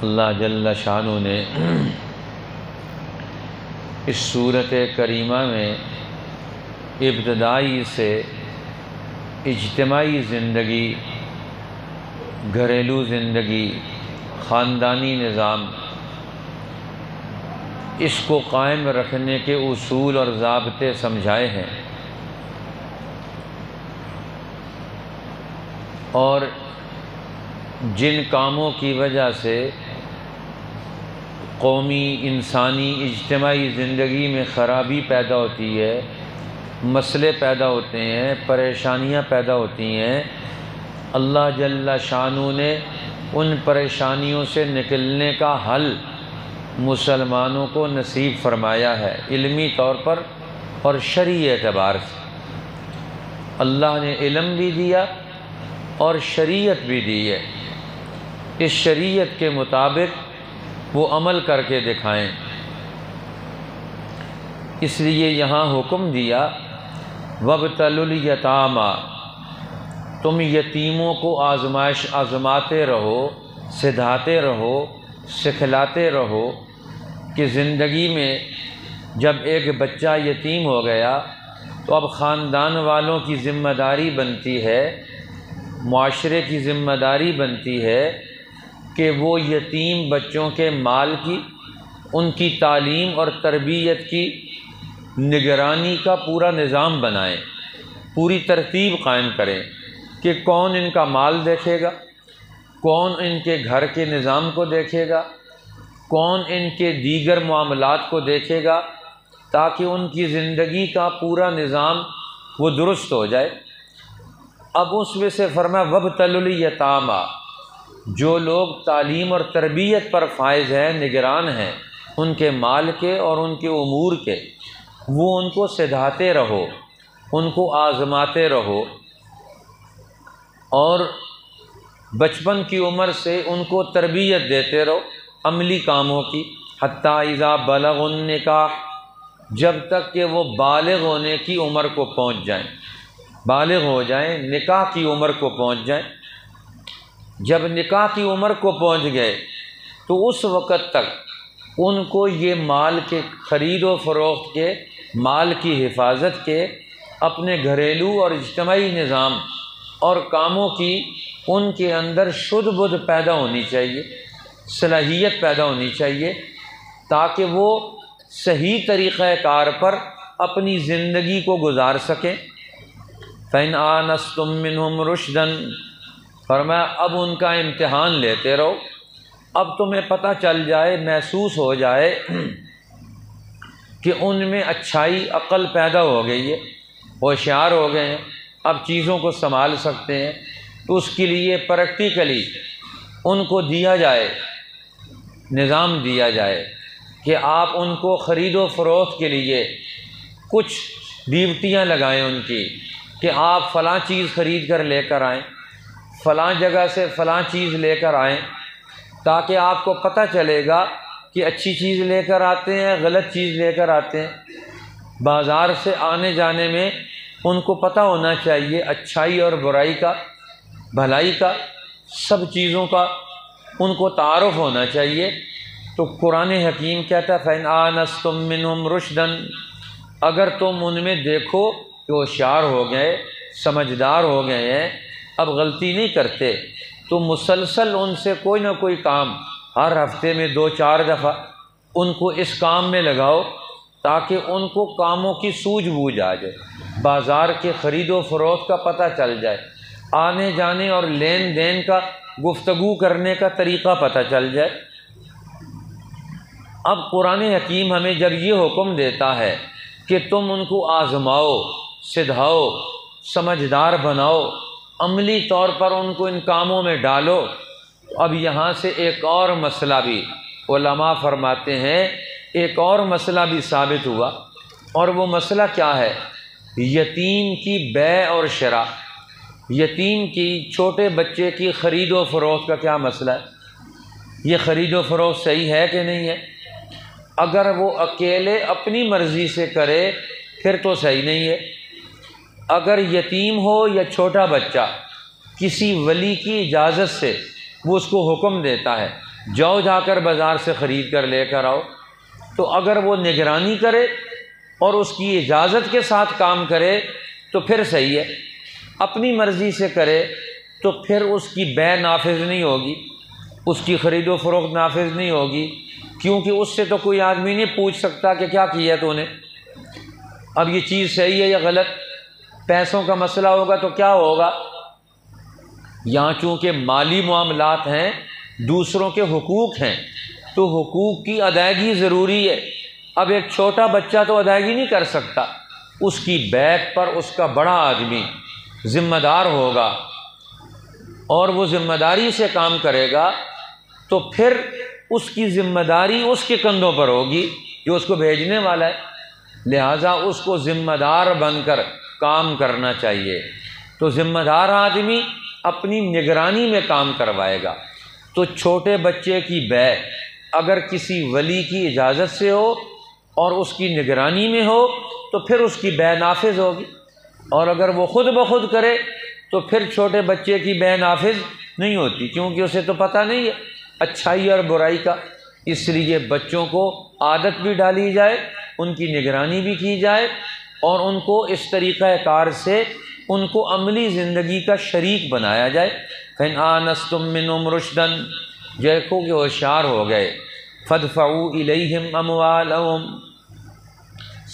اللہ جل شانہ نے اس سورۃ کریمہ میں ابتدائی سے اجتماعی زندگی، گھریلو زندگی، خاندانی نظام، اس کو قائم رکھنے کے اصول اور ضابطے سمجھائے ہیں، اور جن کاموں کی وجہ سے قومی، انسانی، اجتماعی زندگی میں خرابی پیدا ہوتی ہے، مسئلے پیدا ہوتے ہیں، پریشانیاں پیدا ہوتی ہیں، اللہ جل شانہ نے ان پریشانیوں سے نکلنے کا حل مسلمانوں کو نصیب فرمایا ہے، علمی طور پر اور شرعی اعتبار سے۔ اللہ نے علم بھی دیا اور شریعت بھی دی ہے، اس شریعت کے مطابق وہ عمل کر کے دکھائیں۔ اس لیے یہاں حکم دیا وَابْتَلُوا الْيَتَامَى، تم یتیموں کو آزماتے رہو، سدھاتے رہو، سکھلاتے رہو کہ زندگی میں جب ایک بچہ یتیم ہو گیا تو اب خاندان والوں کی ذمہ داری بنتی ہے، معاشرے کی ذمہ داری بنتی ہے کہ وہ یتیم بچوں کے مال کی، ان کی تعلیم اور تربیت کی نگرانی کا پورا نظام بنائیں، پوری ترتیب قائم کریں کہ کون ان کا مال دیکھے گا، کون ان کے گھر کے نظام کو دیکھے گا، کون ان کے دیگر معاملات کو دیکھے گا، تاکہ ان کی زندگی کا پورا نظام وہ درست ہو جائے۔ اب اس میں سے فرمایا وَابْتَلُوا الْيَتَامَى، جو لوگ تعلیم اور تربیت پر فائز ہیں، نگران ہیں ان کے مال کے اور ان کے امور کے، وہ ان کو سدھاتے رہو، ان کو آزماتے رہو، اور بچپن کی عمر سے ان کو تربیت دیتے رہو عملی کاموں کی، حتیٰ اذا بلغوا النکاح، جب تک کہ وہ بالغ ہونے کی عمر کو پہنچ جائیں، بالغ ہو جائیں، نکاح کی عمر کو پہنچ جائیں۔ جب نکاح کی عمر کو پہنچ گئے تو اس وقت تک ان کو یہ مال کے خرید و فروخت کے، مال کی حفاظت کے، اپنے گھریلو اور اجتماعی نظام اور کاموں کی ان کے اندر شدھ بدھ پیدا ہونی چاہیے، صلاحیت پیدا ہونی چاہیے، تاکہ وہ صحیح طریقہ کار پر اپنی زندگی کو گزار سکیں۔ فَإِنْ آنَسْتُم مِّنْهُمْ رُشْدًا، فرمایا اب ان کا امتحان لیتے رہو، اب تمہیں پتہ چل جائے، محسوس ہو جائے کہ ان میں اچھائی، عقل پیدا ہو گئی ہے، ہوشیار ہو گئے ہیں، اب چیزوں کو سنبھال سکتے ہیں، تو اس کے لیے پریکٹیکلی ان کو دیا جائے، نظام دیا جائے کہ آپ ان کو خرید و فروخت کے لیے کچھ ڈیوٹیاں لگائیں ان کی، کہ آپ فلاں چیز خرید کر لے کر آئیں، فلاں جگہ سے فلاں چیز لے کر آئیں، تاکہ آپ کو پتہ چلے گا کہ اچھی چیز لے کر آتے ہیں، غلط چیز لے کر آتے ہیں۔ بازار سے آنے جانے میں ان کو پتہ ہونا چاہیے اچھائی اور برائی کا، بھلائی کا، سب چیزوں کا ان کو تعارف ہونا چاہیے۔ تو قرآن حکیم کہتا ہے فَإِنْ آنَسْتُم مِّنْهُمْ رُشْدًا، اگر تم ان میں دیکھو کہ ہوشیار ہو گئے، سمجھدار ہو گئے ہیں، اب غلطی نہیں کرتے، تو مسلسل ان سے کوئی نہ کوئی کام ہر ہفتے میں 2-4 دفعہ ان کو اس کام میں لگاؤ، تاکہ ان کو کاموں کی سوجھ بوجھ آ جائے، بازار کے خرید و فروخت کا پتہ چل جائے، آنے جانے اور لین دین کا، گفتگو کرنے کا طریقہ پتہ چل جائے۔ اب قرآن حکیم ہمیں جب یہ حکم دیتا ہے کہ تم ان کو آزماؤ، سدھاؤ، سمجھدار بناؤ، عملی طور پر ان کو ان کاموں میں ڈالو، اب یہاں سے ایک اور مسئلہ بھی علماء فرماتے ہیں، ایک اور مسئلہ بھی ثابت ہوا، اور وہ مسئلہ کیا ہے؟ یتیم کی بیع اور شراء، یتیم کی، چھوٹے بچے کی خرید و فروخت کا کیا مسئلہ ہے؟ یہ خرید و فروخت صحیح ہے کہ نہیں ہے؟ اگر وہ اکیلے اپنی مرضی سے کرے پھر تو صحیح نہیں ہے، اگر یتیم ہو یا چھوٹا بچہ کسی ولی کی اجازت سے وہ اس کو حکم دیتا ہے جاؤ جا کر بازار سے خرید کر لے کر آؤ، تو اگر وہ نگرانی کرے اور اس کی اجازت کے ساتھ کام کرے تو پھر صحیح ہے، اپنی مرضی سے کرے تو پھر اس کی بیع نافذ نہیں ہوگی، اس کی خرید و فروخت نافذ نہیں ہوگی، کیونکہ اس سے تو کوئی آدمی نہیں پوچھ سکتا کہ کیا کیا تو نے، اب یہ چیز صحیح ہے یا غلط۔ پیسوں کا مسئلہ ہوگا تو کیا ہوگا، یہاں چونکہ مالی معاملات ہیں، دوسروں کے حقوق ہیں، تو حقوق کی ادائیگی ضروری ہے۔ اب ایک چھوٹا بچہ تو ادائیگی نہیں کر سکتا، اس کی بیک پر اس کا بڑا آدمی ذمہ دار ہوگا اور وہ ذمہ داری سے کام کرے گا، تو پھر اس کی ذمہ داری اس کے کندھوں پر ہوگی جو اس کو بھیجنے والا ہے، لہٰذا اس کو ذمہ دار بن کر کام کرنا چاہیے۔ تو ذمہ دار آدمی اپنی نگرانی میں کام کروائے گا۔ تو چھوٹے بچے کی بیع اگر کسی ولی کی اجازت سے ہو اور اس کی نگرانی میں ہو تو پھر اس کی بیع نافذ ہوگی، اور اگر وہ خود بخود کرے تو پھر چھوٹے بچے کی بیع نافذ نہیں ہوتی، کیونکہ اسے تو پتہ نہیں ہے اچھائی اور برائی کا۔ اس لیے بچوں کو عادت بھی ڈالی جائے، ان کی نگرانی بھی کی جائے، اور ان کو اس طریقہ کار سے ان کو عملی زندگی کا شریک بنایا جائے۔ فَإِنْ آنَسْتُم مِّنْهُمْ رُشْدًا، دیکھو کہ ہوشیار ہو گئے، فَادْفَعُوا إِلَيْهِمْ أَمْوَالَهُمْ،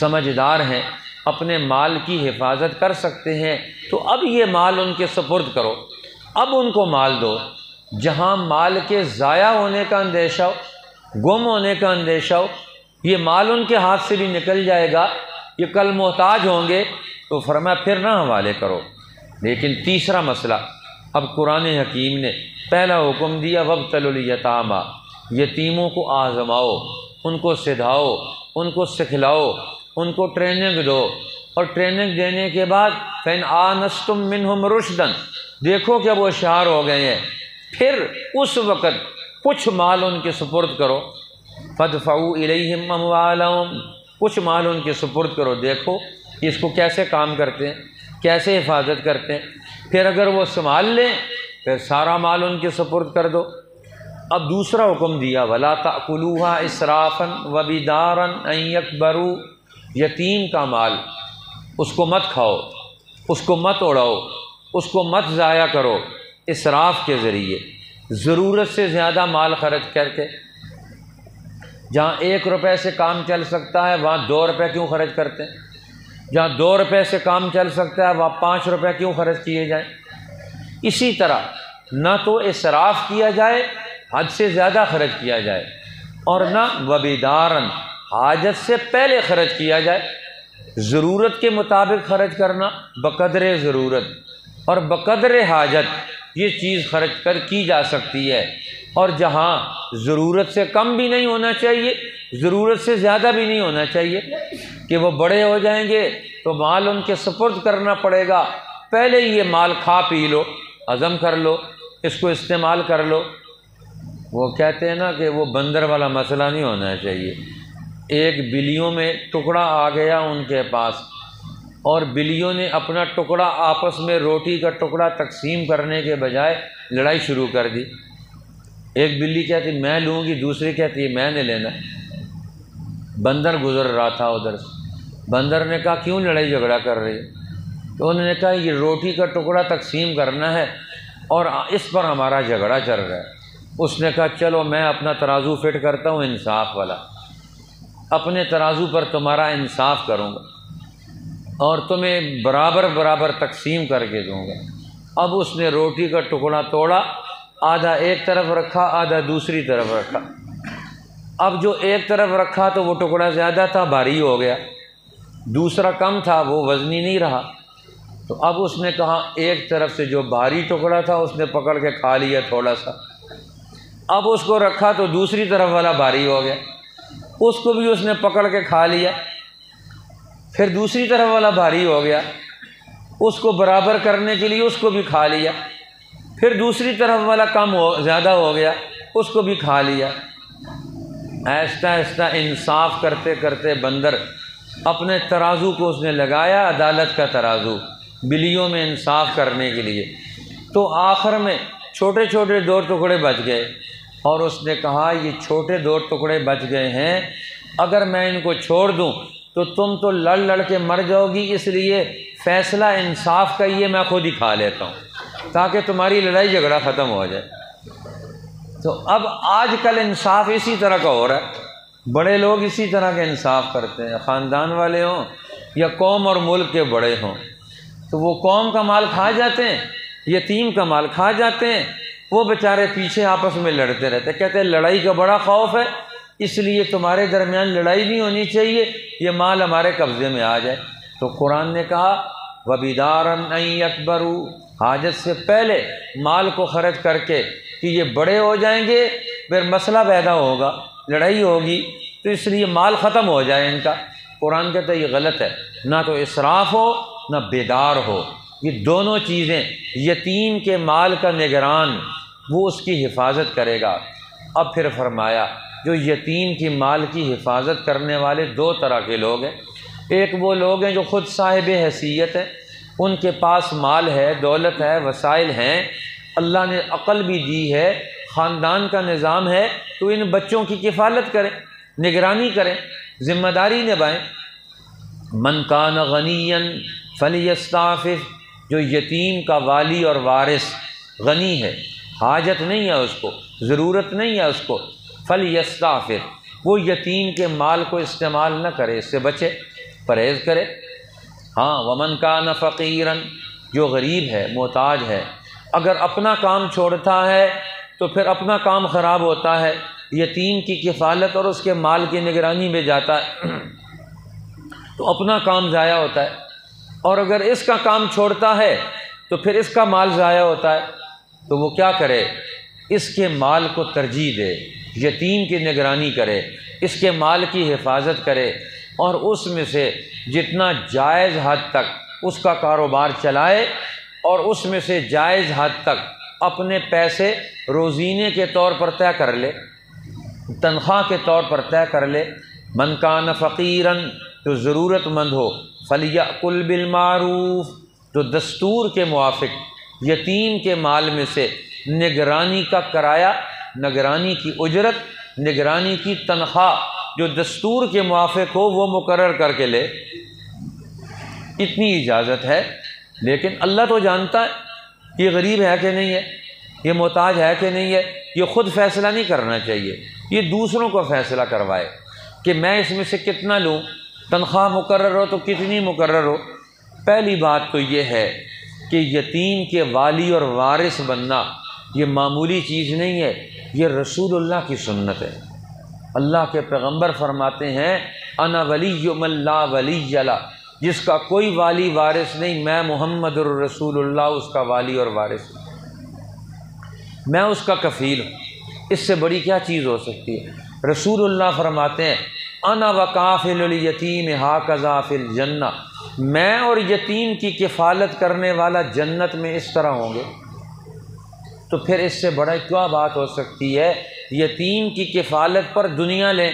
سمجھدار ہیں، اپنے مال کی حفاظت کر سکتے ہیں، تو اب یہ مال ان کے سپرد کرو، اب ان کو مال دو۔ جہاں مال کے ضائع ہونے کا اندیشہ ہو، گم ہونے کا اندیشہ ہو، یہ مال ان کے ہاتھ سے بھی نکل جائے گا، یہ کل محتاج ہوں گے، تو فرمایا پھر نہ حوالے کرو۔ لیکن تیسرا مسئلہ، اب قرآن حکیم نے پہلا حکم دیا وَابْتَلُوا الْيَتَامَىٰ، یتیموں کو آزماؤ، ان کو سدھاؤ، ان کو سکھلاؤ، ان کو ٹریننگ دو، اور ٹریننگ دینے کے بعد فَإِنْ آنَسْتُم مِّنْهُمْ رُشْدًا، دیکھو کہ وہ ہوشیار ہو گئے ہیں، پھر اس وقت کچھ مال ان کے سپرد کرو، فَادْفَعُوا إِلَيْهِمْ أَمْوَالَهُمْ، کچھ مال ان کے سپرد کرو، دیکھو کہ اس کو کیسے کام کرتے ہیں، کیسے حفاظت کرتے ہیں، پھر اگر وہ سنبھال لیں پھر سارا مال ان کے سپرد کر دو۔ اب دوسرا حکم دیا وَلَا تَأْكُلُوهَا إِسْرَافًا وَبِدَارًا أَن يَكْبَرُوا، یتیم کا مال اس کو مت کھاؤ، اس کو مت اڑاؤ، اس کو مت ضائع کرو اسراف کے ذریعے، ضرورت سے زیادہ مال خرچ کر کے۔ جہاں 1 روپے سے کام چل سکتا ہے وہاں 2 روپے کیوں خرچ کرتے ہیں، جہاں 2 روپے سے کام چل سکتا ہے وہاں 5 روپے کیوں خرچ کیے جائیں۔ اسی طرح نہ تو اسراف کیا جائے، حد سے زیادہ خرچ کیا جائے، اور نہ وبدارن، حاجت سے پہلے خرچ کیا جائے۔ ضرورت کے مطابق خرچ کرنا، بقدر ضرورت اور بقدر حاجت، یہ چیز خرچ کر کی جا سکتی ہے، اور جہاں ضرورت سے کم بھی نہیں ہونا چاہیے، ضرورت سے زیادہ بھی نہیں ہونا چاہیے کہ وہ بڑے ہو جائیں گے تو مال ان کے سپرد کرنا پڑے گا، پہلے ہی یہ مال کھا پی لو، ہضم کر لو، اس کو استعمال کر لو۔ وہ کہتے ہیں نا کہ وہ بندر والا مسئلہ نہیں ہونا چاہیے۔ ایک بلیوں میں ٹکڑا آ گیا ان کے پاس، اور بلیوں نے اپنا ٹکڑا آپس میں روٹی کا ٹکڑا تقسیم کرنے کے بجائے لڑائی شروع کر دی۔ ایک بلی کہتی میں لوں گی، دوسری کہتی ہے میں نے لینا۔ بندر گزر رہا تھا ادھر سے، بندر نے کہا کیوں لڑائی جھگڑا کر رہی ہے؟ تو انہوں نے کہا یہ روٹی کا ٹکڑا تقسیم کرنا ہے اور اس پر ہمارا جھگڑا چل رہا ہے۔ اس نے کہا چلو میں اپنا ترازو فٹ کرتا ہوں انصاف والا، اپنے ترازو پر تمہارا انصاف کروں گا اور تمہیں برابر برابر تقسیم کر کے دوں گا۔ اب اس نے روٹی کا ٹکڑا توڑا، آدھا ایک طرف رکھا، آدھا دوسری طرف رکھا۔ اب جو ایک طرف رکھا تو وہ ٹکڑا زیادہ تھا، بھاری ہو گیا، دوسرا کم تھا، وہ وزنی نہیں رہا۔ تو اب اس نے کہا ایک طرف سے جو بھاری ٹکڑا تھا اس نے پکڑ کے کھا لیا تھوڑا سا، اب اس کو رکھا تو دوسری طرف والا بھاری ہو گیا، اس کو بھی اس نے پکڑ کے کھا لیا، پھر دوسری طرف والا بھاری ہو گیا، اس کو برابر کرنے کے لیے اس کو بھی کھا لیا، پھر دوسری طرف والا زیادہ ہو گیا، اس کو بھی کھا لیا۔ آہستہ آہستہ انصاف کرتے کرتے بندر اپنے ترازو کو اس نے لگایا، عدالت کا ترازو، بلیوں میں انصاف کرنے کے لیے، تو آخر میں چھوٹے چھوٹے 2 ٹکڑے بچ گئے، اور اس نے کہا یہ چھوٹے 2 ٹکڑے بچ گئے ہیں، اگر میں ان کو چھوڑ دوں تو تم تو لڑ لڑ کے مر جاؤ گی، اس لیے فیصلہ انصاف کا یہ میں خود ہی کھا لیتا ہوں تاکہ تمہاری لڑائی جھگڑا ختم ہو جائے۔ تو اب آج کل انصاف اسی طرح کا ہو رہا ہے، بڑے لوگ اسی طرح کے انصاف کرتے ہیں، خاندان والے ہوں یا قوم اور ملک کے بڑے ہوں، تو وہ قوم کا مال کھا جاتے ہیں، یتیم کا مال کھا جاتے ہیں، وہ بیچارے پیچھے آپس میں لڑتے رہتے، کہتے ہیں لڑائی کا بڑا خوف ہے، اس لیے تمہارے درمیان لڑائی نہیں ہونی چاہیے، یہ مال ہمارے قبضے میں آ جائے۔ تو قرآن نے کہا وَبِدَارًا أَن يَكْبَرُوا، حاجت سے پہلے مال کو خرچ کر کے کہ یہ بڑے ہو جائیں گے، پھر مسئلہ پیدا ہوگا، لڑائی ہوگی، تو اس لیے مال ختم ہو جائے ان کا۔ قرآن کہتا ہے یہ غلط ہے، نہ تو اسراف ہو نہ بیدار ہو، یہ دونوں چیزیں۔ یتیم کے مال کا نگران وہ اس کی حفاظت کرے گا۔ اب پھر فرمایا جو یتیم کی مال کی حفاظت کرنے والے 2 طرح کے لوگ ہیں، ایک وہ لوگ ہیں جو خود صاحب حیثیت ہیں، ان کے پاس مال ہے، دولت ہے، وسائل ہیں، اللہ نے عقل بھی دی ہے، خاندان کا نظام ہے، تو ان بچوں کی کفالت کریں، نگرانی کریں، ذمہ داری نبھائیں۔ من کان غنیا فلیستعفف، جو یتیم کا والی اور وارث غنی ہے، حاجت نہیں ہے اس کو، ضرورت نہیں ہے اس کو، فلیستعفف، وہ یتیم کے مال کو استعمال نہ کرے، اس سے بچے، پرہیز کرے۔ ہاں ومن کان فقیرا، جو غریب ہے، محتاج ہے، اگر اپنا کام چھوڑتا ہے تو پھر اپنا کام خراب ہوتا ہے، یتیم کی کفالت اور اس کے مال کی نگرانی میں جاتا ہے تو اپنا کام ضائع ہوتا ہے، اور اگر اس کا کام چھوڑتا ہے تو پھر اس کا مال ضائع ہوتا ہے، تو وہ کیا کرے، اس کے مال کو ترجیح دے، یتیم کی نگرانی کرے، اس کے مال کی حفاظت کرے، اور اس میں سے جتنا جائز حد تک اس کا کاروبار چلائے، اور اس میں سے جائز حد تک اپنے پیسے روزینے کے طور پر طے کر لے، تنخواہ کے طور پر طے کر لے۔ من کان فقیراً، جو ضرورت مند ہو، فلیأکل بالمعروف، جو دستور کے موافق یتیم کے مال میں سے نگرانی کا کرایہ، نگرانی کی اجرت، نگرانی کی تنخواہ جو دستور کے موافق ہو وہ مقرر کر کے لے، اتنی اجازت ہے۔ لیکن اللہ تو جانتا ہے یہ غریب ہے کہ نہیں ہے، یہ محتاج ہے کہ نہیں ہے، یہ خود فیصلہ نہیں کرنا چاہیے، یہ دوسروں کو فیصلہ کروائے کہ میں اس میں سے کتنا لوں، تنخواہ مقرر ہو تو کتنی مقرر ہو۔ پہلی بات تو یہ ہے کہ یتیم کے والی اور وارث بننا یہ معمولی چیز نہیں ہے، یہ رسول اللہ کی سنت ہے۔ اللہ کے پیغمبر فرماتے ہیں انا ولی من لا ولی لہ، جس کا کوئی والی وارث نہیں، میں محمد الرسول اللہ اس کا والی اور وارث ہوں، میں اس کا کفیل ہوں۔ اس سے بڑی کیا چیز ہو سکتی ہے؟ رسول اللہ فرماتے ہیں انا وکافل الیتیم ہاکذا فی الجنہ، میں اور یتیم کی کفالت کرنے والا جنت میں اس طرح ہوں گے۔ تو پھر اس سے بڑا کیا بات ہو سکتی ہے؟ یتیم کی کفالت پر دنیا لیں،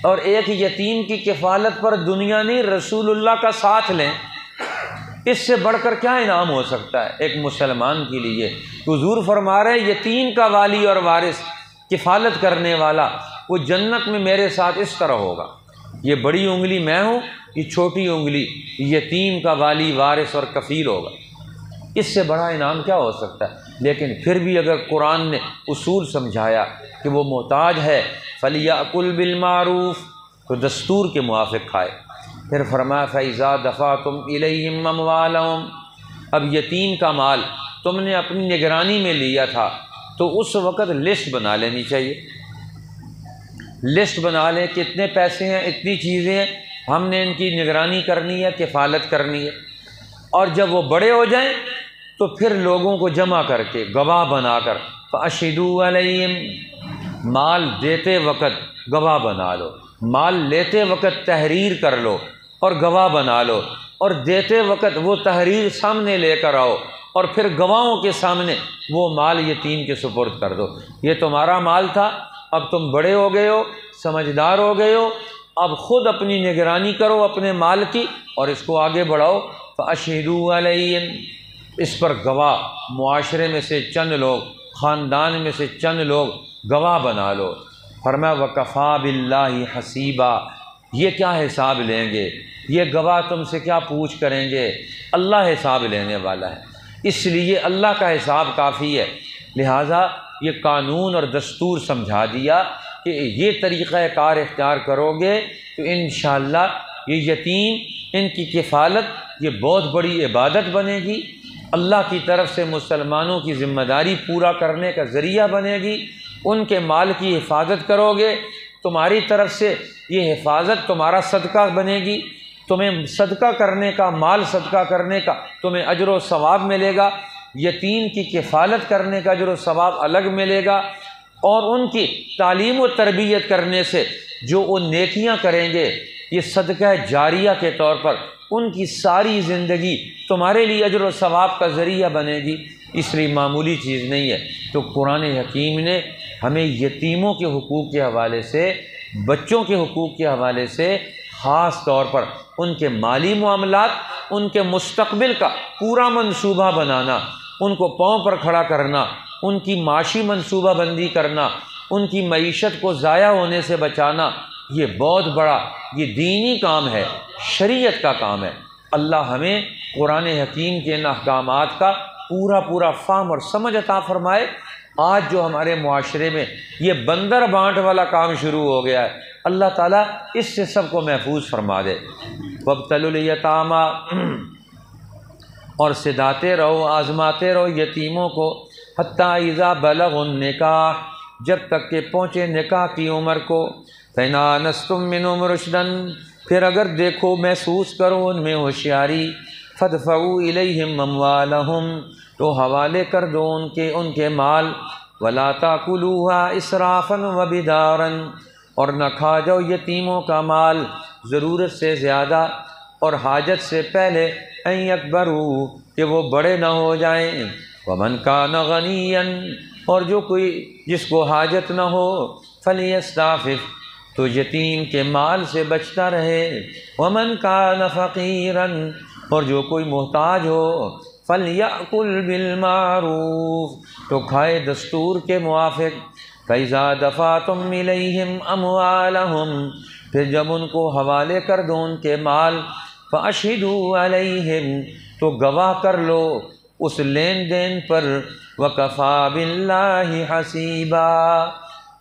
اور ایک یتیم کی کفالت پر دنیا نہیں رسول اللہ کا ساتھ لیں، اس سے بڑھ کر کیا انعام ہو سکتا ہے ایک مسلمان کے لیے؟ حضور فرما رہے ہیں یتیم کا والی اور وارث، کفالت کرنے والا، وہ جنت میں میرے ساتھ اس طرح ہوگا۔ یہ بڑی انگلی میں ہوں، یہ چھوٹی انگلی یتیم کا والی وارث اور کفیل ہوگا، اس سے بڑا انعام کیا ہو سکتا ہے؟ لیکن پھر بھی اگر قرآن نے اصول سمجھایا کہ وہ محتاج ہے، فلیأکل بالمعروف، تو دستور کے موافق کھائے۔ پھر فرمایا فإذا دفعتم إلیہم أموالہم، اب یتیم کا مال تم نے اپنی نگرانی میں لیا تھا تو اس وقت لسٹ بنا لینی چاہیے، لسٹ بنا لیں کتنے پیسے ہیں، اتنی چیزیں ہیں، ہم نے ان کی نگرانی کرنی ہے، کفالت کرنی ہے۔ اور جب وہ بڑے ہو جائیں تو پھر لوگوں کو جمع کر کے گواہ بنا کر فأشہدوا علیہم، مال دیتے وقت گواہ بنا لو، مال لیتے وقت تحریر کر لو اور گواہ بنا لو، اور دیتے وقت وہ تحریر سامنے لے کر آؤ، اور پھر گواہوں کے سامنے وہ مال یتیم کے سپرد کر دو۔ یہ تمہارا مال تھا، اب تم بڑے ہو گئے ہو، سمجھدار ہو گئے ہو، اب خود اپنی نگرانی کرو اپنے مال کی اور اس کو آگے بڑھاؤ۔ فأشہدوا علیہم، اس پر گواہ معاشرے میں سے چند لوگ، خاندان میں سے چند لوگ گواہ بنا لو۔ فرمایا وکفا باللہ حسیبا، یہ کیا حساب لیں گے، یہ گواہ تم سے کیا پوچھ کریں گے، اللہ حساب لینے والا ہے، اس لیے اللہ کا حساب کافی ہے۔ لہٰذا یہ قانون اور دستور سمجھا دیا کہ یہ طریقہ کار اختیار کرو گے تو انشاءاللہ یہ یتیم، ان کی کفالت یہ بہت بڑی عبادت بنے گی، اللہ کی طرف سے مسلمانوں کی ذمہ داری پورا کرنے کا ذریعہ بنے گی۔ ان کے مال کی حفاظت کرو گے، تمہاری طرف سے یہ حفاظت تمہارا صدقہ بنے گی، تمہیں صدقہ کرنے کا، مال صدقہ کرنے کا تمہیں اجر و ثواب ملے گا، یتیم کی کفالت کرنے کا اجر و ثواب الگ ملے گا، اور ان کی تعلیم و تربیت کرنے سے جو وہ نیکیاں کریں گے یہ صدقہ جاریہ کے طور پر ان کی ساری زندگی تمہارے لیے اجر و ثواب کا ذریعہ بنے گی، اس لیے معمولی چیز نہیں ہے۔ تو قرآن حکیم نے ہمیں یتیموں کے حقوق کے حوالے سے، بچوں کے حقوق کے حوالے سے خاص طور پر ان کے مالی معاملات، ان کے مستقبل کا پورا منصوبہ بنانا، ان کو پاؤں پر کھڑا کرنا، ان کی معاشی منصوبہ بندی کرنا، ان کی معیشت کو ضائع ہونے سے بچانا، یہ بہت بڑا یہ دینی کام ہے، شریعت کا کام ہے۔ اللہ ہمیں قرآن حکیم کے ان احکامات کا پورا فہم اور سمجھ عطا فرمائے۔ آج جو ہمارے معاشرے میں یہ بندر بانٹ والا کام شروع ہو گیا ہے، اللہ تعالیٰ اس سے سب کو محفوظ فرما دے۔ وابتلوا الیتامی، اور سداتے رہو، آزماتے رہو یتیموں کو، حتیٰ اذا بلغوا النکاح، جب تک کہ پہنچے نکاح کی عمر کو، فإن آنستم منہم رشدا، پھر اگر دیکھو محسوس کرو ان میں ہوشیاری، فادفعوا الیہم اموالہم، تو حوالے کر دو ان کے مال، ولا تاکلوها اسرافا وبدارا، اور نہ کھا جاؤ یتیموں کا مال ضرورت سے زیادہ اور حاجت سے پہلے، ان یکبروا، کہ وہ بڑے نہ ہو جائیں، ومن کان غنیا، اور جو کوئی جس کو حاجت نہ ہو، فلیستعفف، تو یتیم کے مال سے بچتا رہے، ومن کان فقیرا، اور جو کوئی محتاج ہو، فلیأکل بالمعروف، تو کھائے دستور کے موافق، فإذا دفعتم الیہم اموالہم، پھر جب ان کو حوالے کر دو ان کے مال، فاشہدوا علیہم، تو گواہ کر لو اس لین دین پر، وکفیٰ باللہ حسیبا،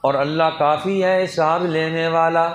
اور اللہ کافی ہے حساب لینے والا۔